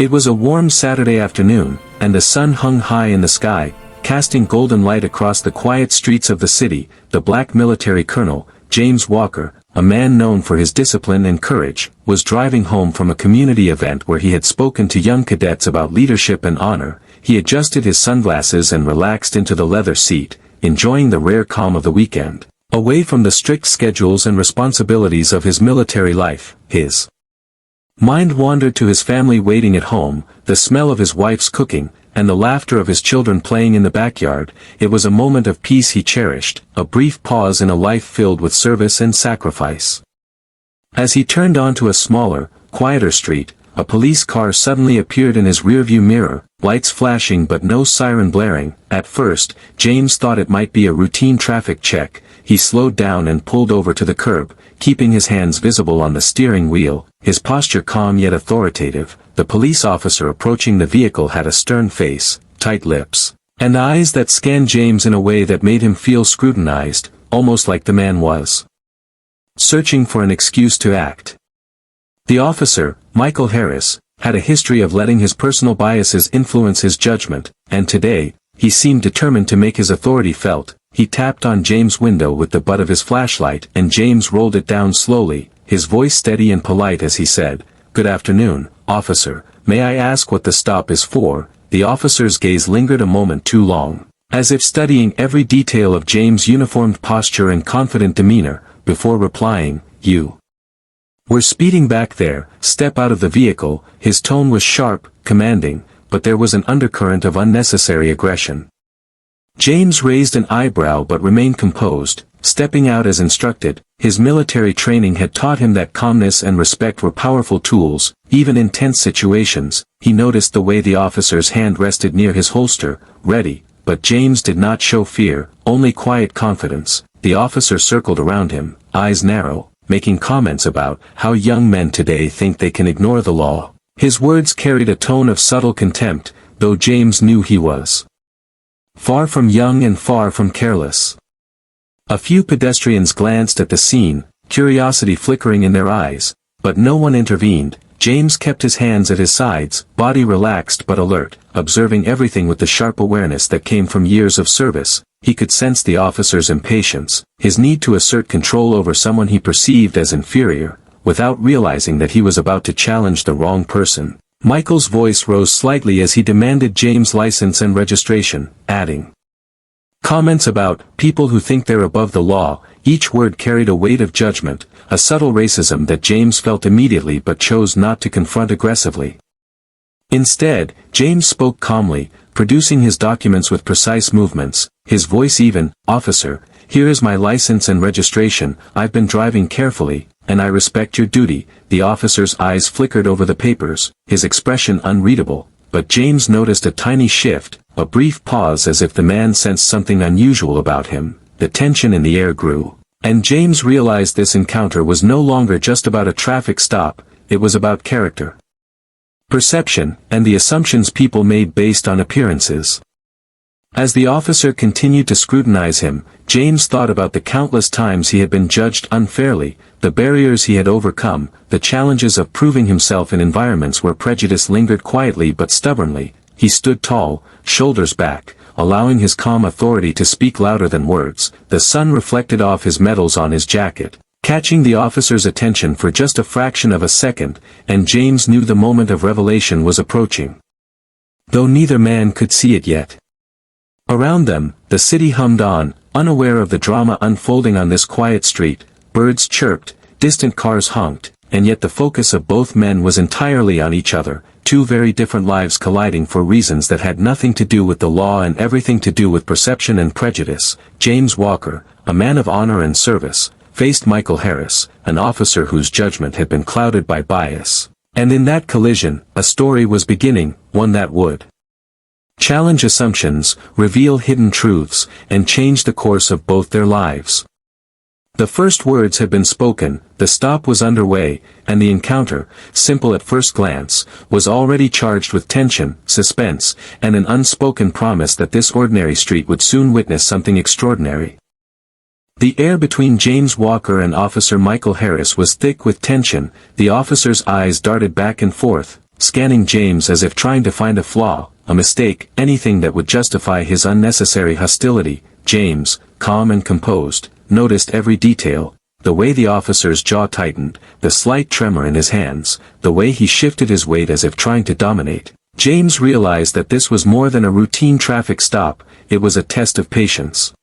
It was a warm Saturday afternoon, and the sun hung high in the sky, casting golden light across the quiet streets of the city. The black military colonel, James Walker, a man known for his discipline and courage, was driving home from a community event where he had spoken to young cadets about leadership and honor. He adjusted his sunglasses and relaxed into the leather seat, enjoying the rare calm of the weekend. Away from the strict schedules and responsibilities of his military life, his mind wandered to his family waiting at home, the smell of his wife's cooking, and the laughter of his children playing in the backyard. It was a moment of peace he cherished, a brief pause in a life filled with service and sacrifice. As he turned onto a smaller, quieter street, a police car suddenly appeared in his rearview mirror, lights flashing but no siren blaring. At first, James thought it might be a routine traffic check. He slowed down and pulled over to the curb, keeping his hands visible on the steering wheel, his posture calm yet authoritative. The police officer approaching the vehicle had a stern face, tight lips, and eyes that scanned James in a way that made him feel scrutinized, almost like the man was searching for an excuse to act. The officer, Michael Harris, had a history of letting his personal biases influence his judgment, and today, he seemed determined to make his authority felt. He tapped on James' window with the butt of his flashlight, and James rolled it down slowly, his voice steady and polite as he said, "Good afternoon, officer. May I ask what the stop is for?" The officer's gaze lingered a moment too long, as if studying every detail of James' uniformed posture and confident demeanor, before replying, "You were speeding back there. Step out of the vehicle." His tone was sharp, commanding, but there was an undercurrent of unnecessary aggression. James raised an eyebrow but remained composed, stepping out as instructed. His military training had taught him that calmness and respect were powerful tools, even in tense situations. He noticed the way the officer's hand rested near his holster, ready, but James did not show fear, only quiet confidence. The officer circled around him, eyes narrow, making comments about how young men today think they can ignore the law. His words carried a tone of subtle contempt, though James knew he was far from young and far from careless. A few pedestrians glanced at the scene, curiosity flickering in their eyes, but no one intervened. James kept his hands at his sides, body relaxed but alert, observing everything with the sharp awareness that came from years of service. He could sense the officer's impatience, his need to assert control over someone he perceived as inferior, without realizing that he was about to challenge the wrong person. Michael's voice rose slightly as he demanded James' license and registration, adding comments about people who think they're above the law. Each word carried a weight of judgment, a subtle racism that James felt immediately but chose not to confront aggressively. Instead, James spoke calmly, producing his documents with precise movements, his voice even. "Officer, here is my license and registration. I've been driving carefully, and I respect your duty." The officer's eyes flickered over the papers, his expression unreadable, but James noticed a tiny shift, a brief pause as if the man sensed something unusual about him. The tension in the air grew, and James realized this encounter was no longer just about a traffic stop. It was about character, perception, and the assumptions people made based on appearances. As the officer continued to scrutinize him, James thought about the countless times he had been judged unfairly, the barriers he had overcome, the challenges of proving himself in environments where prejudice lingered quietly but stubbornly. He stood tall, shoulders back, allowing his calm authority to speak louder than words. The sun reflected off his medals on his jacket, catching the officer's attention for just a fraction of a second, and James knew the moment of revelation was approaching, though neither man could see it yet. Around them, the city hummed on, unaware of the drama unfolding on this quiet street. Birds chirped, distant cars honked, and yet the focus of both men was entirely on each other, two very different lives colliding for reasons that had nothing to do with the law and everything to do with perception and prejudice. James Walker, a man of honor and service, faced Michael Harris, an officer whose judgment had been clouded by bias. And in that collision, a story was beginning, one that would challenge assumptions, reveal hidden truths, and change the course of both their lives. The first words had been spoken, the stop was underway, and the encounter, simple at first glance, was already charged with tension, suspense, and an unspoken promise that this ordinary street would soon witness something extraordinary. The air between James Walker and Officer Michael Harris was thick with tension. The officer's eyes darted back and forth, scanning James as if trying to find a flaw, a mistake, anything that would justify his unnecessary hostility. James, calm and composed, noticed every detail, the way the officer's jaw tightened, the slight tremor in his hands, the way he shifted his weight as if trying to dominate. James realized that this was more than a routine traffic stop, it was a test of patience,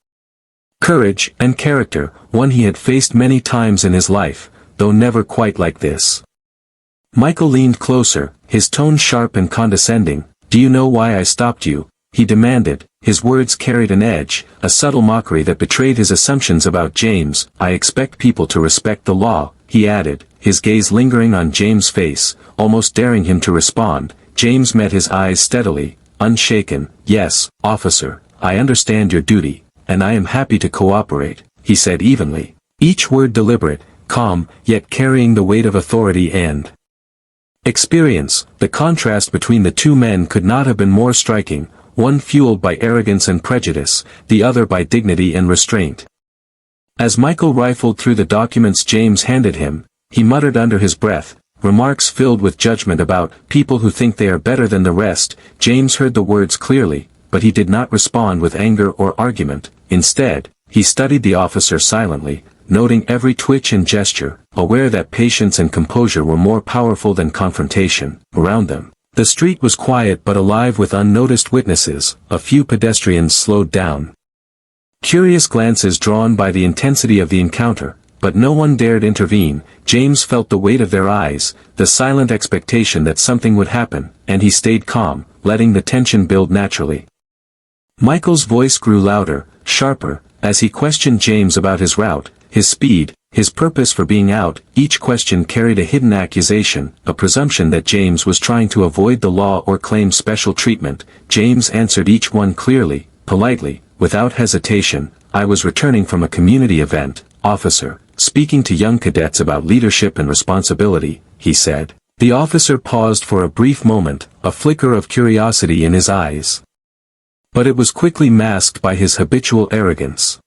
courage, and character, one he had faced many times in his life, though never quite like this. Michael leaned closer, his tone sharp and condescending. "Do you know why I stopped you?" he demanded. His words carried an edge, a subtle mockery that betrayed his assumptions about James. "I expect people to respect the law," he added, his gaze lingering on James' face, almost daring him to respond. James met his eyes steadily, unshaken. "Yes, officer, I understand your duty, and I am happy to cooperate," he said evenly, each word deliberate, calm, yet carrying the weight of authority and experience. The contrast between the two men could not have been more striking, one fueled by arrogance and prejudice, the other by dignity and restraint. As Michael rifled through the documents James handed him, he muttered under his breath, remarks filled with judgment about people who think they are better than the rest. James heard the words clearly, but he did not respond with anger or argument. Instead, he studied the officer silently, noting every twitch and gesture, aware that patience and composure were more powerful than confrontation. Around them, the street was quiet but alive with unnoticed witnesses. A few pedestrians slowed down, curious glances drawn by the intensity of the encounter, but no one dared intervene. James felt the weight of their eyes, the silent expectation that something would happen, and he stayed calm, letting the tension build naturally. Michael's voice grew louder, sharper, as he questioned James about his route, his speed, his purpose for being out. Each question carried a hidden accusation, a presumption that James was trying to avoid the law or claim special treatment. James answered each one clearly, politely, without hesitation. "I was returning from a community event, officer, speaking to young cadets about leadership and responsibility," he said. The officer paused for a brief moment, a flicker of curiosity in his eyes, but it was quickly masked by his habitual arrogance.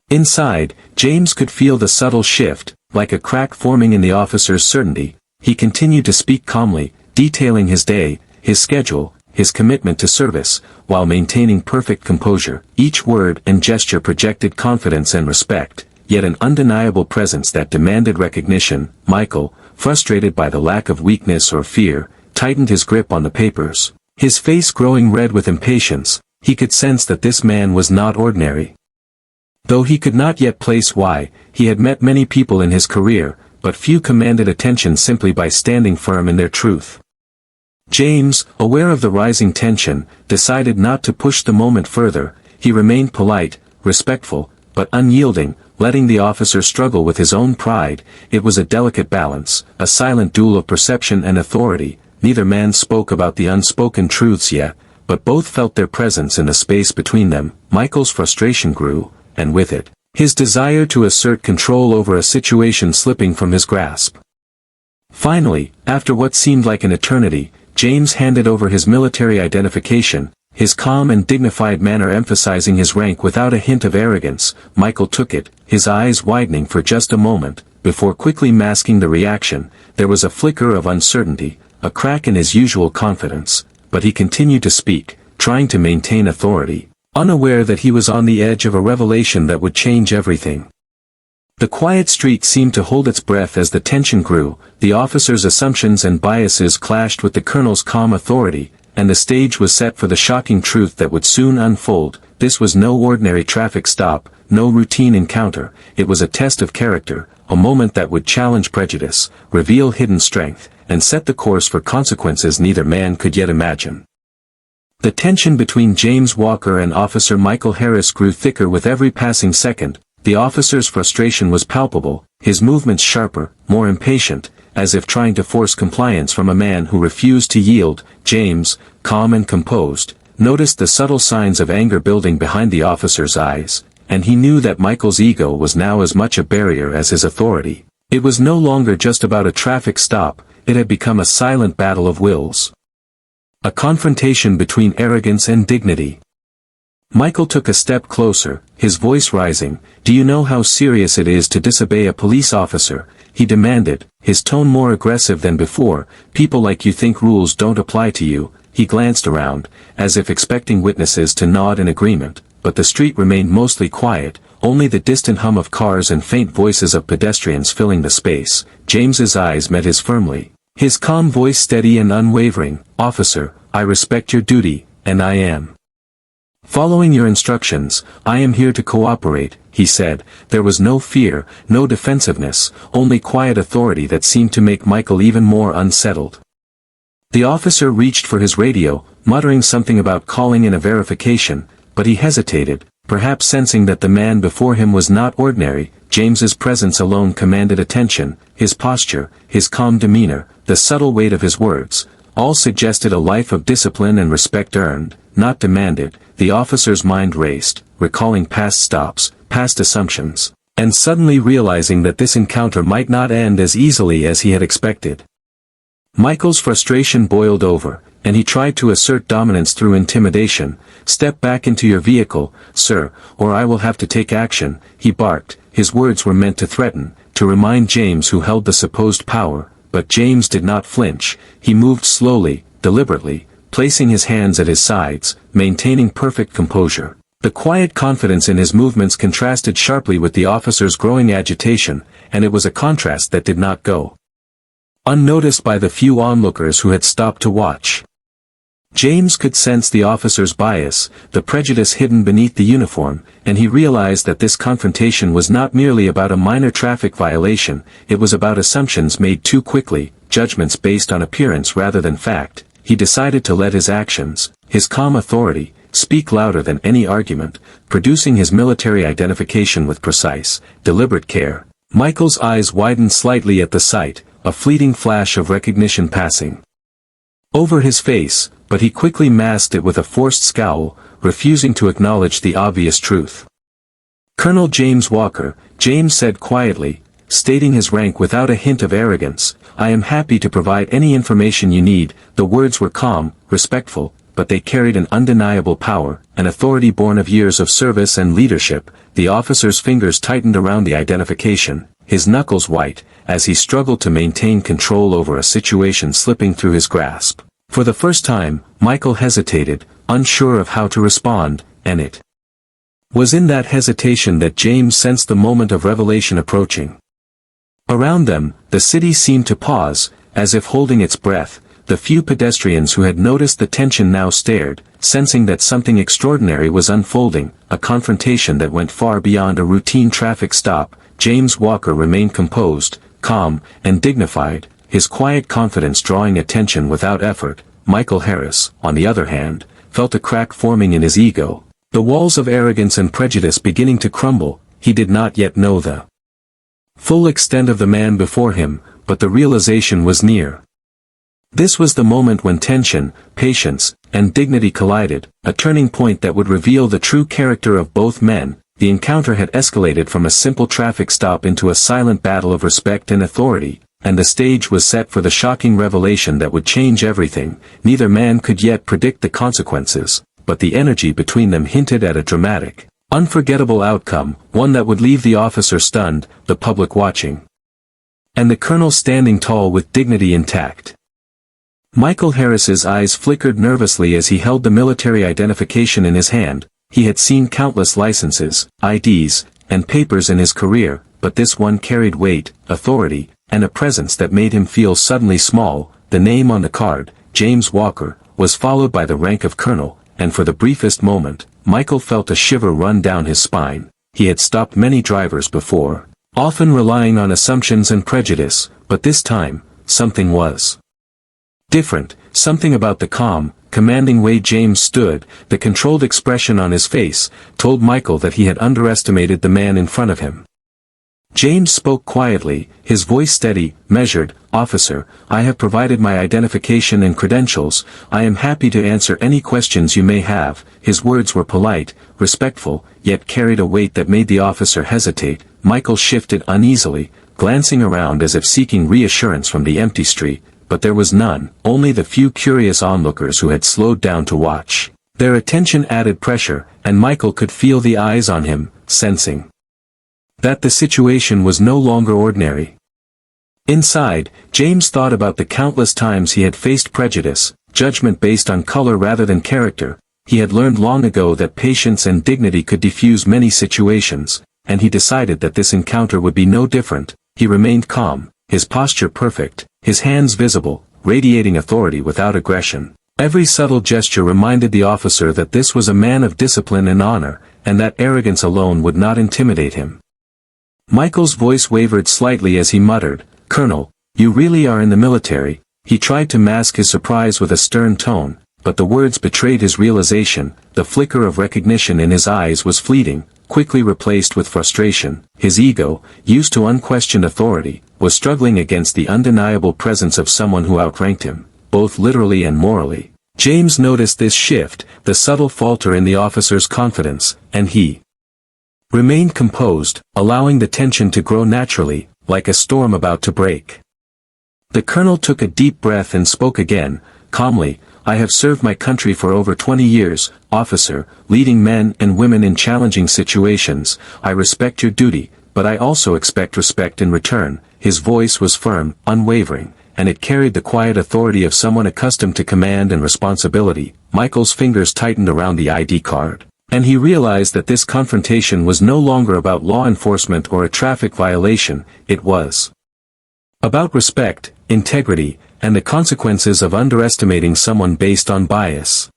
Inside, James could feel the subtle shift, like a crack forming in the officer's certainty. He continued to speak calmly, detailing his day, his schedule, his commitment to service, while maintaining perfect composure. Each word and gesture projected confidence and respect, yet an undeniable presence that demanded recognition. Michael, frustrated by the lack of weakness or fear, tightened his grip on the papers, his face growing red with impatience. He could sense that this man was not ordinary. Though he could not yet place why, he had met many people in his career, but few commanded attention simply by standing firm in their truth. James, aware of the rising tension, decided not to push the moment further. He remained polite, respectful, but unyielding, letting the officer struggle with his own pride. It was a delicate balance, a silent duel of perception and authority. Neither man spoke about the unspoken truths yet, but both felt their presence in the space between them. Michael's frustration grew, and with it, his desire to assert control over a situation slipping from his grasp. Finally, after what seemed like an eternity, James handed over his military identification, his calm and dignified manner emphasizing his rank without a hint of arrogance. Michael took it, his eyes widening for just a moment, before quickly masking the reaction. There was a flicker of uncertainty, a crack in his usual confidence, but he continued to speak, trying to maintain authority, unaware that he was on the edge of a revelation that would change everything. The quiet street seemed to hold its breath as the tension grew. The officer's assumptions and biases clashed with the colonel's calm authority, and the stage was set for the shocking truth that would soon unfold. This was no ordinary traffic stop, no routine encounter. It was a test of character, a moment that would challenge prejudice, reveal hidden strength, and set the course for consequences neither man could yet imagine. The tension between James Walker and Officer Michael Harris grew thicker with every passing second. The officer's frustration was palpable, his movements sharper, more impatient, as if trying to force compliance from a man who refused to yield. James, calm and composed, noticed the subtle signs of anger building behind the officer's eyes, and he knew that Michael's ego was now as much a barrier as his authority. It was no longer just about a traffic stop, it had become a silent battle of wills. A confrontation between arrogance and dignity. Michael took a step closer, his voice rising. "Do you know how serious it is to disobey a police officer?" he demanded, his tone more aggressive than before. "People like you think rules don't apply to you." He glanced around, as if expecting witnesses to nod in agreement, but the street remained mostly quiet, only the distant hum of cars and faint voices of pedestrians filling the space. James's eyes met his firmly, his calm voice steady and unwavering. "Officer, I respect your duty, and I am following your instructions. I am here to cooperate," he said. There was no fear, no defensiveness, only quiet authority that seemed to make Michael even more unsettled. The officer reached for his radio, muttering something about calling in a verification, but he hesitated, perhaps sensing that the man before him was not ordinary. James's presence alone commanded attention, his posture, his calm demeanor, the subtle weight of his words, all suggested a life of discipline and respect earned, not demanded. The officer's mind raced, recalling past stops, past assumptions, and suddenly realizing that this encounter might not end as easily as he had expected. Michael's frustration boiled over, and he tried to assert dominance through intimidation. "Step back into your vehicle, sir, or I will have to take action," he barked. His words were meant to threaten, to remind James who held the supposed power, but James did not flinch. He moved slowly, deliberately, placing his hands at his sides, maintaining perfect composure. The quiet confidence in his movements contrasted sharply with the officer's growing agitation, and it was a contrast that did not go unnoticed by the few onlookers who had stopped to watch. James could sense the officer's bias, the prejudice hidden beneath the uniform, and he realized that this confrontation was not merely about a minor traffic violation. It was about assumptions made too quickly, judgments based on appearance rather than fact. He decided to let his actions, his calm authority, speak louder than any argument, producing his military identification with precise, deliberate care. Michael's eyes widened slightly at the sight, a fleeting flash of recognition passing over his face, but he quickly masked it with a forced scowl, refusing to acknowledge the obvious truth. "Colonel James Walker," James said quietly, stating his rank without a hint of arrogance. "I am happy to provide any information you need." The words were calm, respectful, but they carried an undeniable power, an authority born of years of service and leadership. The officer's fingers tightened around the identification, his knuckles white, as he struggled to maintain control over a situation slipping through his grasp. For the first time, Michael hesitated, unsure of how to respond, and it was in that hesitation that James sensed the moment of revelation approaching. Around them, the city seemed to pause, as if holding its breath. The few pedestrians who had noticed the tension now stared, sensing that something extraordinary was unfolding, a confrontation that went far beyond a routine traffic stop. James Walker remained composed, calm, and dignified, his quiet confidence drawing attention without effort. Michael Harris, on the other hand, felt a crack forming in his ego, the walls of arrogance and prejudice beginning to crumble. He did not yet know the full extent of the man before him, but the realization was near. This was the moment when tension, patience, and dignity collided, a turning point that would reveal the true character of both men. The encounter had escalated from a simple traffic stop into a silent battle of respect and authority, and the stage was set for the shocking revelation that would change everything. Neither man could yet predict the consequences, but the energy between them hinted at a dramatic, unforgettable outcome, one that would leave the officer stunned, the public watching, and the colonel standing tall with dignity intact. Michael Harris's eyes flickered nervously as he held the military identification in his hand. He had seen countless licenses, IDs, and papers in his career, but this one carried weight, authority, and a presence that made him feel suddenly small. The name on the card, James Walker, was followed by the rank of colonel, and for the briefest moment, Michael felt a shiver run down his spine. He had stopped many drivers before, often relying on assumptions and prejudice, but this time, something was different. Something about the calm, commanding way James stood, the controlled expression on his face, told Michael that he had underestimated the man in front of him. James spoke quietly, his voice steady, measured. "Officer, I have provided my identification and credentials. I am happy to answer any questions you may have." His words were polite, respectful, yet carried a weight that made the officer hesitate. Michael shifted uneasily, glancing around as if seeking reassurance from the empty street, but there was none, only the few curious onlookers who had slowed down to watch. Their attention added pressure, and Michael could feel the eyes on him, sensing that the situation was no longer ordinary. Inside, James thought about the countless times he had faced prejudice, judgment based on color rather than character. He had learned long ago that patience and dignity could diffuse many situations, and he decided that this encounter would be no different. He remained calm, his posture perfect, his hands visible, radiating authority without aggression. Every subtle gesture reminded the officer that this was a man of discipline and honor, and that arrogance alone would not intimidate him. Michael's voice wavered slightly as he muttered, "Colonel, you really are in the military." He tried to mask his surprise with a stern tone, but the words betrayed his realization. The flicker of recognition in his eyes was fleeting, quickly replaced with frustration. His ego, used to unquestioned authority, was struggling against the undeniable presence of someone who outranked him, both literally and morally. James noticed this shift, the subtle falter in the officer's confidence, and he remained composed, allowing the tension to grow naturally, like a storm about to break. The colonel took a deep breath and spoke again, calmly, "I have served my country for over 20 years, officer, leading men and women in challenging situations. I respect your duty, but I also expect respect in return." His voice was firm, unwavering, and it carried the quiet authority of someone accustomed to command and responsibility. Michael's fingers tightened around the ID card, and he realized that this confrontation was no longer about law enforcement or a traffic violation. It was about respect, integrity, and the consequences of underestimating someone based on bias.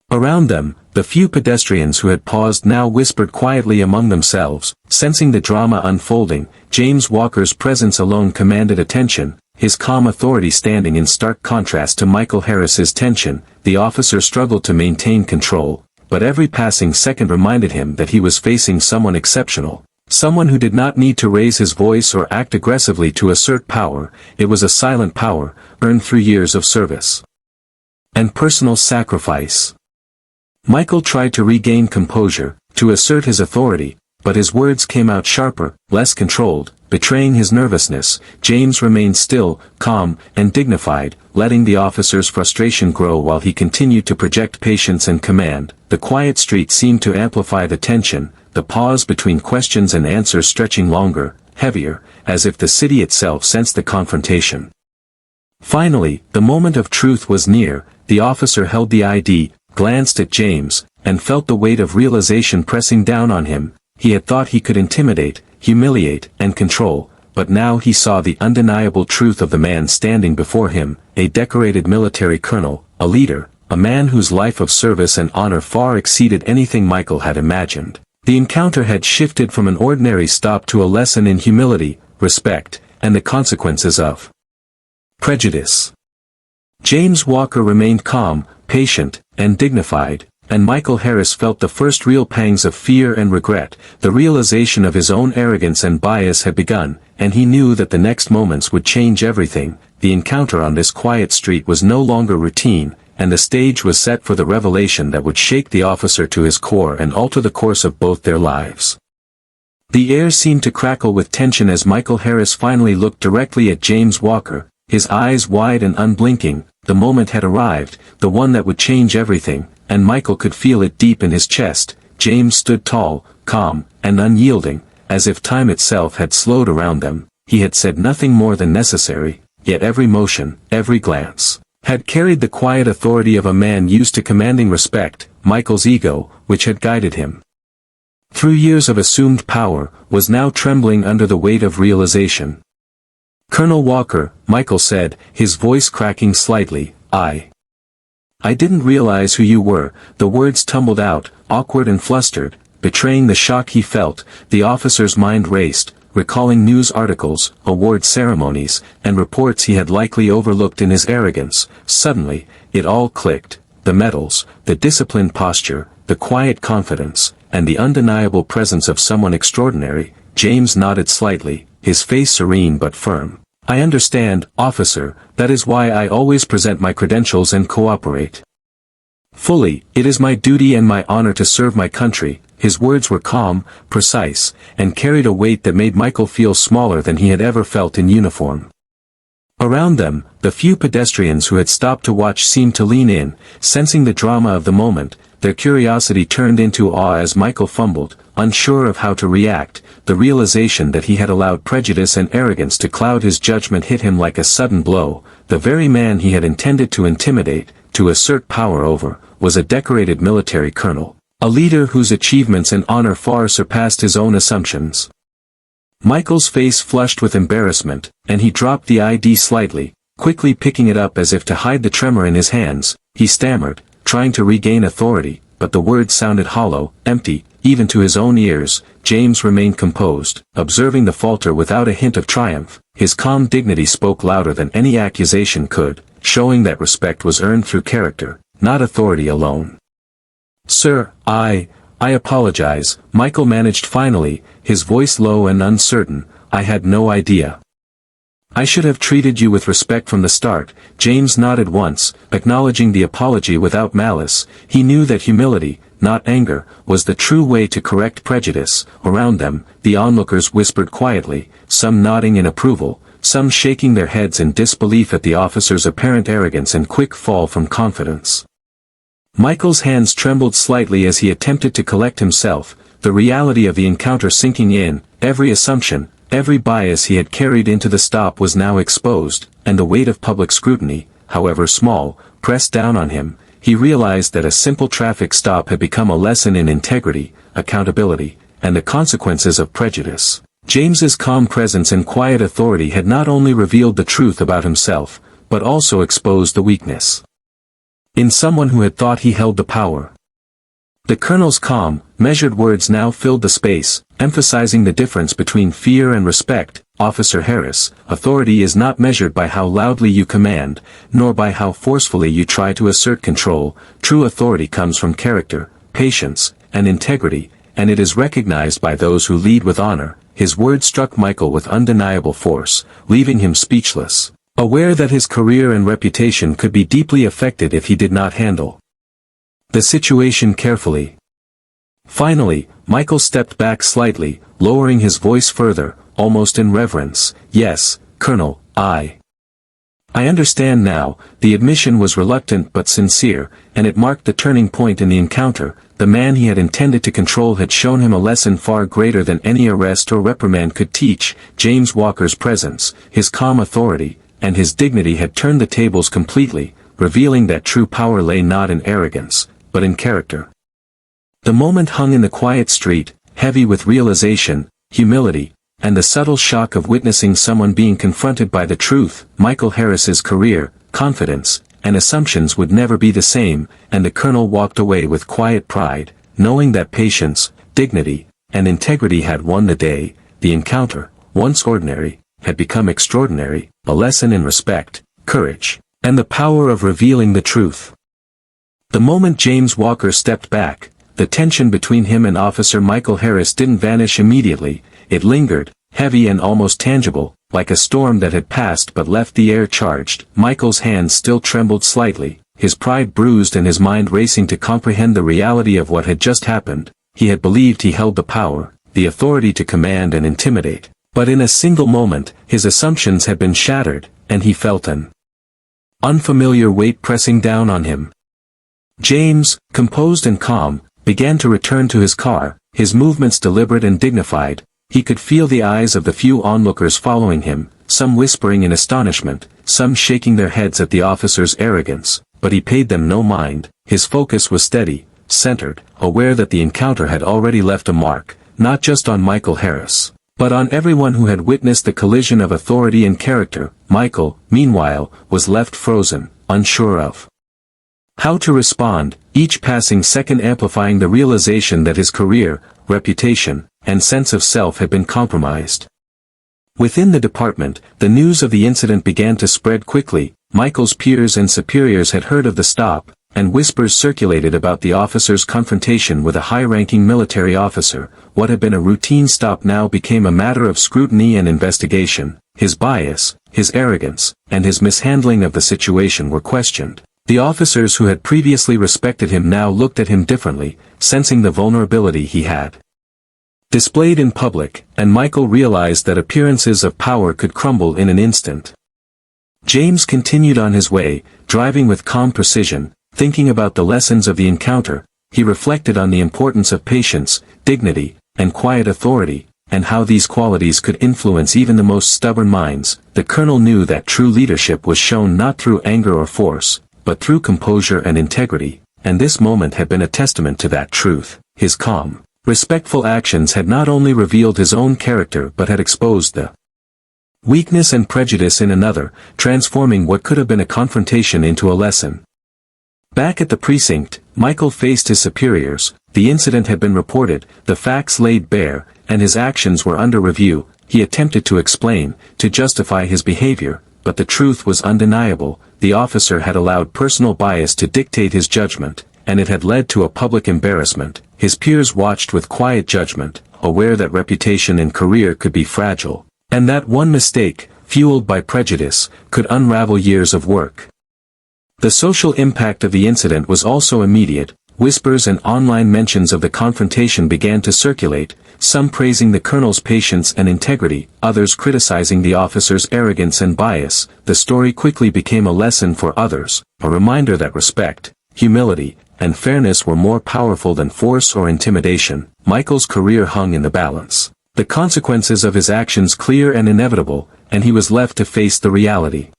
Around them, the few pedestrians who had paused now whispered quietly among themselves, sensing the drama unfolding. James Walker's presence alone commanded attention, his calm authority standing in stark contrast to Michael Harris's tension. The officer struggled to maintain control, but every passing second reminded him that he was facing someone exceptional. Someone who did not need to raise his voice or act aggressively to assert power. It was a silent power, earned through years of service and personal sacrifice. Michael tried to regain composure, to assert his authority, but his words came out sharper, less controlled, betraying his nervousness. James remained still, calm, and dignified, letting the officer's frustration grow while he continued to project patience and command. The quiet street seemed to amplify the tension, the pause between questions and answers stretching longer, heavier, as if the city itself sensed the confrontation. Finally, the moment of truth was near. The officer held the ID, glanced at James, and felt the weight of realization pressing down on him. He had thought he could intimidate, humiliate, and control, but now he saw the undeniable truth of the man standing before him, a decorated military colonel, a leader, a man whose life of service and honor far exceeded anything Michael had imagined. The encounter had shifted from an ordinary stop to a lesson in humility, respect, and the consequences of prejudice. James Walker remained calm, patient, and dignified, and Michael Harris felt the first real pangs of fear and regret. The realization of his own arrogance and bias had begun, and he knew that the next moments would change everything. The encounter on this quiet street was no longer routine, and the stage was set for the revelation that would shake the officer to his core and alter the course of both their lives. The air seemed to crackle with tension as Michael Harris finally looked directly at James Walker, his eyes wide and unblinking. The moment had arrived, the one that would change everything, and Michael could feel it deep in his chest. James stood tall, calm, and unyielding, as if time itself had slowed around them. He had said nothing more than necessary, yet every motion, every glance, had carried the quiet authority of a man used to commanding respect. Michael's ego, which had guided him through years of assumed power, was now trembling under the weight of realization. "Colonel Walker," Michael said, his voice cracking slightly, I didn't realize who you were." The words tumbled out, awkward and flustered, betraying the shock he felt. The officer's mind raced, recalling news articles, award ceremonies, and reports he had likely overlooked in his arrogance. Suddenly, it all clicked: the medals, the disciplined posture, the quiet confidence, and the undeniable presence of someone extraordinary. James nodded slightly, his face serene but firm. "I understand, officer, that is why I always present my credentials and cooperate fully. It is my duty and my honor to serve my country." His words were calm, precise, and carried a weight that made Michael feel smaller than he had ever felt in uniform. Around them, the few pedestrians who had stopped to watch seemed to lean in, sensing the drama of the moment. their curiosity turned into awe as Michael fumbled, unsure of how to react. The realization that he had allowed prejudice and arrogance to cloud his judgment hit him like a sudden blow. The very man he had intended to intimidate, to assert power over, was a decorated military colonel, a leader whose achievements and honor far surpassed his own assumptions. Michael's face flushed with embarrassment, and he dropped the ID slightly, quickly picking it up as if to hide the tremor in his hands. He stammered, trying to regain authority, but the words sounded hollow, empty, even to his own ears. James remained composed, observing the falter without a hint of triumph. His calm dignity spoke louder than any accusation could, showing that respect was earned through character, not authority alone. "Sir, I apologize," Michael managed finally, his voice low and uncertain. "I had no idea. I should have treated you with respect from the start." James nodded once, acknowledging the apology without malice. He knew that humility, not anger, was the true way to correct prejudice. Around them, the onlookers whispered quietly, some nodding in approval, some shaking their heads in disbelief at the officer's apparent arrogance and quick fall from confidence. Michael's hands trembled slightly as he attempted to collect himself, the reality of the encounter sinking in. Every assumption, every bias he had carried into the stop was now exposed, and the weight of public scrutiny, however small, pressed down on him. He realized that a simple traffic stop had become a lesson in integrity, accountability, and the consequences of prejudice. James's calm presence and quiet authority had not only revealed the truth about himself, but also exposed the weakness in someone who had thought he held the power. The colonel's calm, measured words now filled the space, emphasizing the difference between fear and respect. "Officer Harris, authority is not measured by how loudly you command, nor by how forcefully you try to assert control. True authority comes from character, patience, and integrity, and it is recognized by those who lead with honor." His words struck Michael with undeniable force, leaving him speechless, aware that his career and reputation could be deeply affected if he did not handle the situation carefully. Finally, Michael stepped back slightly, lowering his voice further, almost in reverence. "Yes, Colonel, I understand now." The admission was reluctant but sincere, and it marked the turning point in the encounter. The man he had intended to control had shown him a lesson far greater than any arrest or reprimand could teach. James Walker's presence, his calm authority, and his dignity had turned the tables completely, revealing that true power lay not in arrogance, but in character. The moment hung in the quiet street, heavy with realization, humility, and the subtle shock of witnessing someone being confronted by the truth. Michael Harris's career, confidence, and assumptions would never be the same, and the colonel walked away with quiet pride, knowing that patience, dignity, and integrity had won the day. The encounter, once ordinary, had become extraordinary, a lesson in respect, courage, and the power of revealing the truth. The moment James Walker stepped back, the tension between him and Officer Michael Harris didn't vanish immediately. It lingered, heavy and almost tangible, like a storm that had passed but left the air charged. Michael's hands still trembled slightly, his pride bruised and his mind racing to comprehend the reality of what had just happened. He had believed he held the power, the authority to command and intimidate. But in a single moment, his assumptions had been shattered, and he felt an unfamiliar weight pressing down on him. James, composed and calm, began to return to his car, his movements deliberate and dignified. He could feel the eyes of the few onlookers following him, some whispering in astonishment, some shaking their heads at the officer's arrogance, but he paid them no mind. His focus was steady, centered, aware that the encounter had already left a mark, not just on Michael Harris, but on everyone who had witnessed the collision of authority and character. Michael, meanwhile, was left frozen, unsure of how to respond, each passing second amplifying the realization that his career, reputation, and sense of self had been compromised. Within the department, the news of the incident began to spread quickly. Michael's peers and superiors had heard of the stop, and whispers circulated about the officer's confrontation with a high-ranking military officer. What had been a routine stop now became a matter of scrutiny and investigation. His bias, his arrogance, and his mishandling of the situation were questioned. The officers who had previously respected him now looked at him differently, sensing the vulnerability he had displayed in public, and Michael realized that appearances of power could crumble in an instant. James continued on his way, driving with calm precision, thinking about the lessons of the encounter, he reflected on the importance of patience, dignity, and quiet authority, and how these qualities could influence even the most stubborn minds. The colonel knew that true leadership was shown not through anger or force, but through composure and integrity, and this moment had been a testament to that truth. His calm, respectful actions had not only revealed his own character but had exposed the weakness and prejudice in another, transforming what could have been a confrontation into a lesson. Back at the precinct, Michael faced his superiors. The incident had been reported, the facts laid bare, and his actions were under review. He attempted to explain, to justify his behavior, but the truth was undeniable. The officer had allowed personal bias to dictate his judgment, and it had led to a public embarrassment. His peers watched with quiet judgment, aware that reputation and career could be fragile, and that one mistake, fueled by prejudice, could unravel years of work. The social impact of the incident was also immediate. Whispers and online mentions of the confrontation began to circulate, some praising the colonel's patience and integrity, others criticizing the officer's arrogance and bias. The story quickly became a lesson for others, a reminder that respect, humility, and fairness were more powerful than force or intimidation. Michael's career hung in the balance, the consequences of his actions clear and inevitable, and he was left to face the reality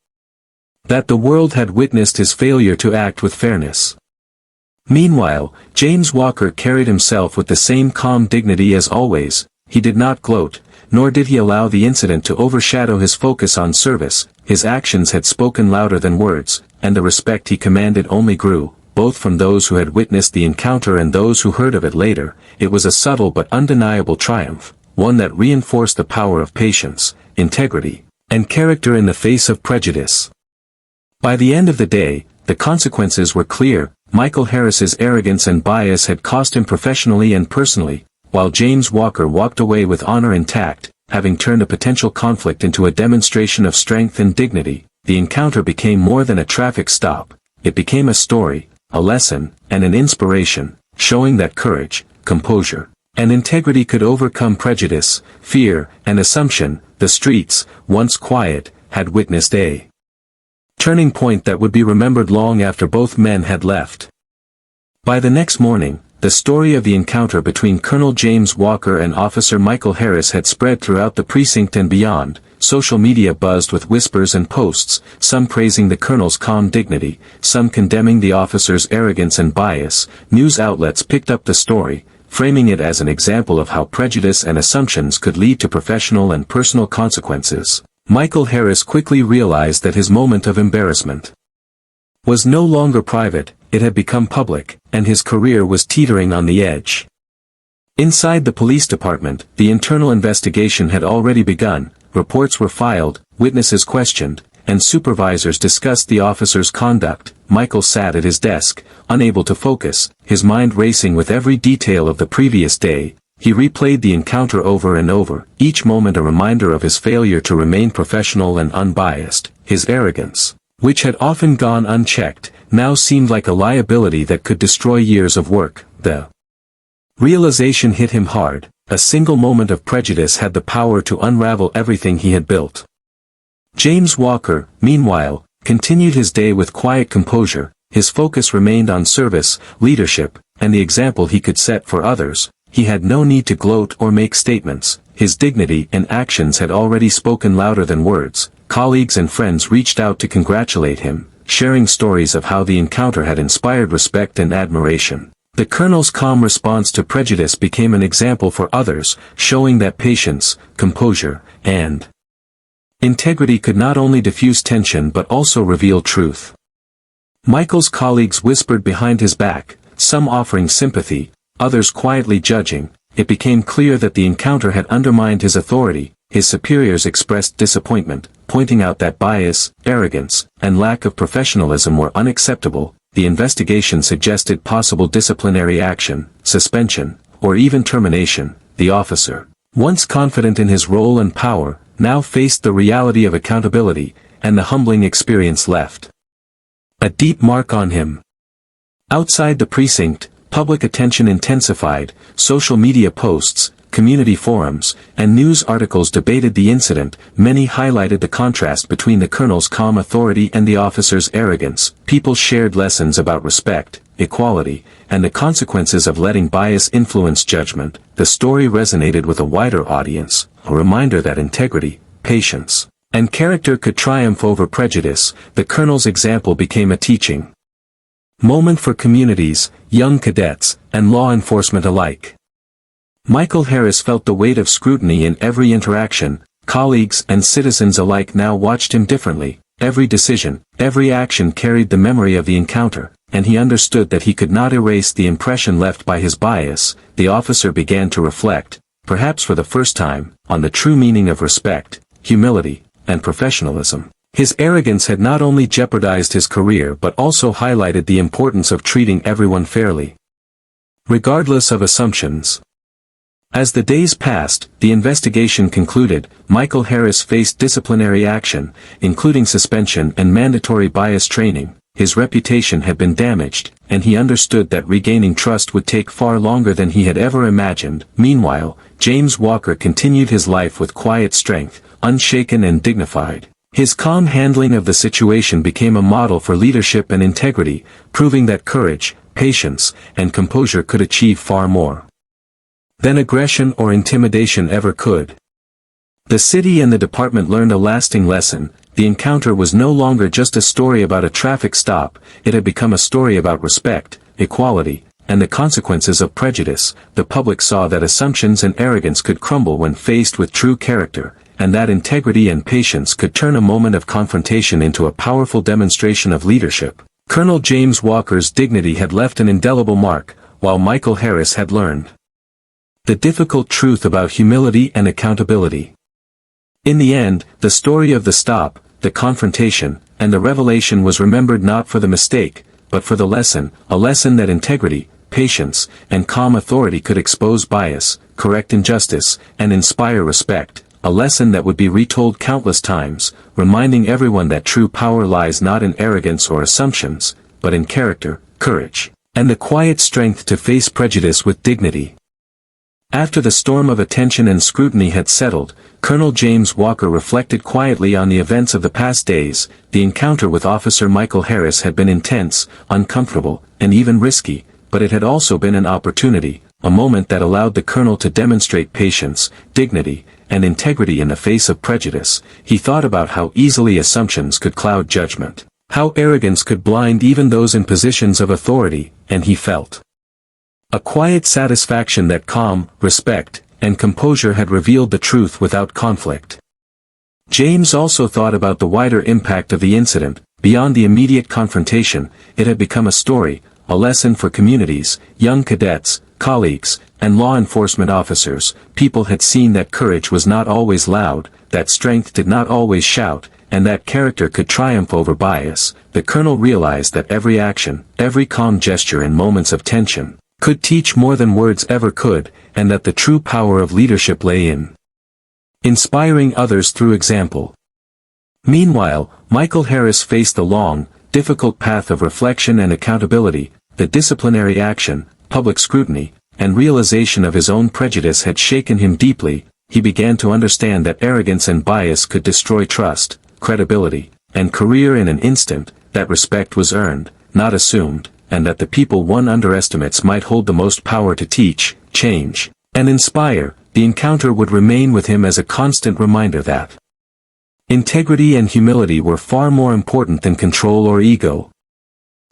that the world had witnessed his failure to act with fairness. Meanwhile, James Walker carried himself with the same calm dignity as always. He did not gloat, nor did he allow the incident to overshadow his focus on service. His actions had spoken louder than words, and the respect he commanded only grew, both from those who had witnessed the encounter and those who heard of it later. It was a subtle but undeniable triumph, one that reinforced the power of patience, integrity, and character in the face of prejudice. By the end of the day, the consequences were clear. Michael Harris's arrogance and bias had cost him professionally and personally, while James Walker walked away with honor intact, having turned a potential conflict into a demonstration of strength and dignity. The encounter became more than a traffic stop. It became a story, a lesson, and an inspiration, showing that courage, composure, and integrity could overcome prejudice, fear, and assumption. The streets, once quiet, had witnessed a turning point that would be remembered long after both men had left. By the next morning, the story of the encounter between Colonel James Walker and Officer Michael Harris had spread throughout the precinct and beyond. Social media buzzed with whispers and posts, some praising the colonel's calm dignity, some condemning the officer's arrogance and bias. News outlets picked up the story, framing it as an example of how prejudice and assumptions could lead to professional and personal consequences. Michael Harris quickly realized that his moment of embarrassment was no longer private, it had become public, and his career was teetering on the edge. Inside the police department, the internal investigation had already begun. Reports were filed, witnesses questioned, and supervisors discussed the officer's conduct. Michael sat at his desk, unable to focus, his mind racing with every detail of the previous day. He replayed the encounter over and over, each moment a reminder of his failure to remain professional and unbiased. His arrogance, which had often gone unchecked, now seemed like a liability that could destroy years of work. The realization hit him hard. A single moment of prejudice had the power to unravel everything he had built. James Walker, meanwhile, continued his day with quiet composure. His focus remained on service, leadership, and the example he could set for others. He had no need to gloat or make statements. His dignity and actions had already spoken louder than words. Colleagues and friends reached out to congratulate him, sharing stories of how the encounter had inspired respect and admiration. The colonel's calm response to prejudice became an example for others, showing that patience, composure, and integrity could not only diffuse tension but also reveal truth. Michael's colleagues whispered behind his back, some offering sympathy, others quietly judging. It became clear that the encounter had undermined his authority. His superiors expressed disappointment, pointing out that bias, arrogance, and lack of professionalism were unacceptable. The investigation suggested possible disciplinary action, suspension, or even termination. The officer, once confident in his role and power, now faced the reality of accountability, and the humbling experience left a deep mark on him. Outside the precinct, public attention intensified. Social media posts, community forums, and news articles debated the incident. Many highlighted the contrast between the colonel's calm authority and the officer's arrogance. People shared lessons about respect, equality, and the consequences of letting bias influence judgment. The story resonated with a wider audience, a reminder that integrity, patience, and character could triumph over prejudice. The colonel's example became a teaching moment for communities, young cadets, and law enforcement alike. Michael Harris felt the weight of scrutiny in every interaction. Colleagues and citizens alike now watched him differently. Every decision, every action carried the memory of the encounter, and he understood that he could not erase the impression left by his bias. The officer began to reflect, perhaps for the first time, on the true meaning of respect, humility, and professionalism. His arrogance had not only jeopardized his career but also highlighted the importance of treating everyone fairly, regardless of assumptions. As the days passed, the investigation concluded. Michael Harris faced disciplinary action, including suspension and mandatory bias training. His reputation had been damaged, and he understood that regaining trust would take far longer than he had ever imagined. Meanwhile, James Walker continued his life with quiet strength, unshaken and dignified. His calm handling of the situation became a model for leadership and integrity, proving that courage, patience, and composure could achieve far more than aggression or intimidation ever could. The city and the department learned a lasting lesson. The encounter was no longer just a story about a traffic stop, it had become a story about respect, equality, and the consequences of prejudice. The public saw that assumptions and arrogance could crumble when faced with true character, and that integrity and patience could turn a moment of confrontation into a powerful demonstration of leadership. Colonel James Walker's dignity had left an indelible mark, while Michael Harris had learned the difficult truth about humility and accountability. In the end, the story of the stop, the confrontation, and the revelation was remembered not for the mistake, but for the lesson, a lesson that integrity, patience, and calm authority could expose bias, correct injustice, and inspire respect. A lesson that would be retold countless times, reminding everyone that true power lies not in arrogance or assumptions, but in character, courage, and the quiet strength to face prejudice with dignity. After the storm of attention and scrutiny had settled, Colonel James Walker reflected quietly on the events of the past days. The encounter with Officer Michael Harris had been intense, uncomfortable, and even risky, but it had also been an opportunity, a moment that allowed the colonel to demonstrate patience, dignity, and integrity in the face of prejudice. He thought about how easily assumptions could cloud judgment, how arrogance could blind even those in positions of authority, and he felt a quiet satisfaction that calm, respect, and composure had revealed the truth without conflict. James also thought about the wider impact of the incident. Beyond the immediate confrontation, it had become a story, a lesson for communities, young cadets, colleagues, and law enforcement officers. People had seen that courage was not always loud, that strength did not always shout, and that character could triumph over bias. The colonel realized that every action, every calm gesture in moments of tension, could teach more than words ever could, and that the true power of leadership lay in inspiring others through example. Meanwhile, Michael Harris faced the long, difficult path of reflection and accountability. The disciplinary action, public scrutiny, and realization of his own prejudice had shaken him deeply. He began to understand that arrogance and bias could destroy trust, credibility, and career in an instant, that respect was earned, not assumed, and that the people one underestimates might hold the most power to teach, change, and inspire. The encounter would remain with him as a constant reminder that integrity and humility were far more important than control or ego.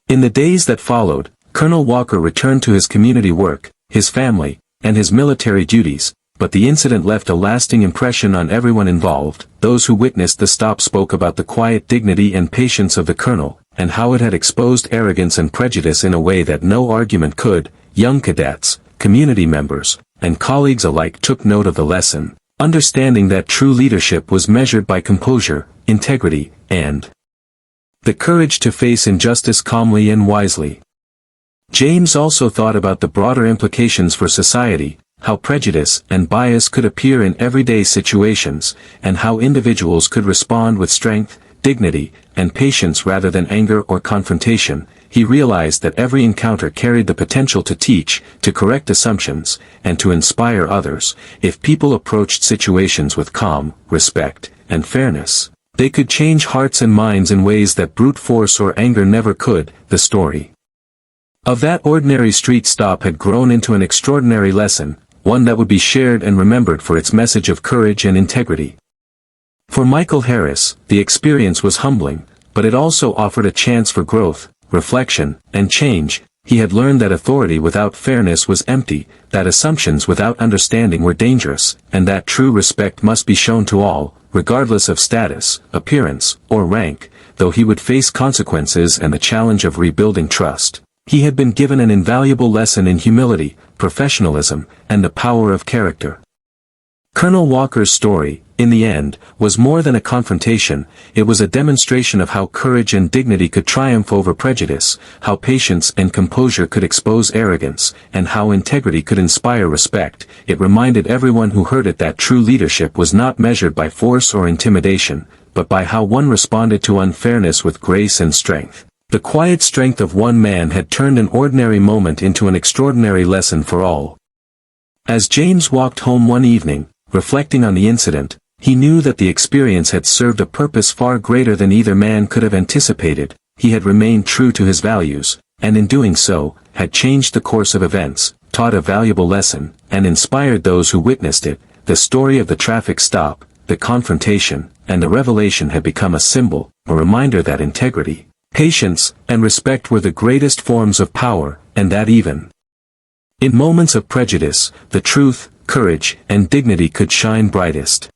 In the days that followed, Colonel Walker returned to his community work, his family, and his military duties, but the incident left a lasting impression on everyone involved. Those who witnessed the stop spoke about the quiet dignity and patience of the colonel, and how it had exposed arrogance and prejudice in a way that no argument could. Young cadets, community members, and colleagues alike took note of the lesson, understanding that true leadership was measured by composure, integrity, and the courage to face injustice calmly and wisely. James also thought about the broader implications for society, how prejudice and bias could appear in everyday situations, and how individuals could respond with strength, dignity, and patience rather than anger or confrontation. he realized that every encounter carried the potential to teach, to correct assumptions, and to inspire others. If people approached situations with calm, respect, and fairness, they could change hearts and minds in ways that brute force or anger never could. The story of that ordinary street stop had grown into an extraordinary lesson, one that would be shared and remembered for its message of courage and integrity. For Michael Harris, the experience was humbling, but it also offered a chance for growth, reflection, and change. He had learned that authority without fairness was empty, that assumptions without understanding were dangerous, and that true respect must be shown to all, regardless of status, appearance, or rank. Though he would face consequences and the challenge of rebuilding trust, he had been given an invaluable lesson in humility, professionalism, and the power of character. Colonel Walker's story, in the end, was more than a confrontation. It was a demonstration of how courage and dignity could triumph over prejudice, how patience and composure could expose arrogance, and how integrity could inspire respect. It reminded everyone who heard it that true leadership was not measured by force or intimidation, but by how one responded to unfairness with grace and strength. The quiet strength of one man had turned an ordinary moment into an extraordinary lesson for all. As James walked home one evening, reflecting on the incident, he knew that the experience had served a purpose far greater than either man could have anticipated. He had remained true to his values, and in doing so, had changed the course of events, taught a valuable lesson, and inspired those who witnessed it. The story of the traffic stop, the confrontation, and the revelation had become a symbol, a reminder that integrity, patience, and respect were the greatest forms of power, and that even in moments of prejudice, the truth, courage, and dignity could shine brightest.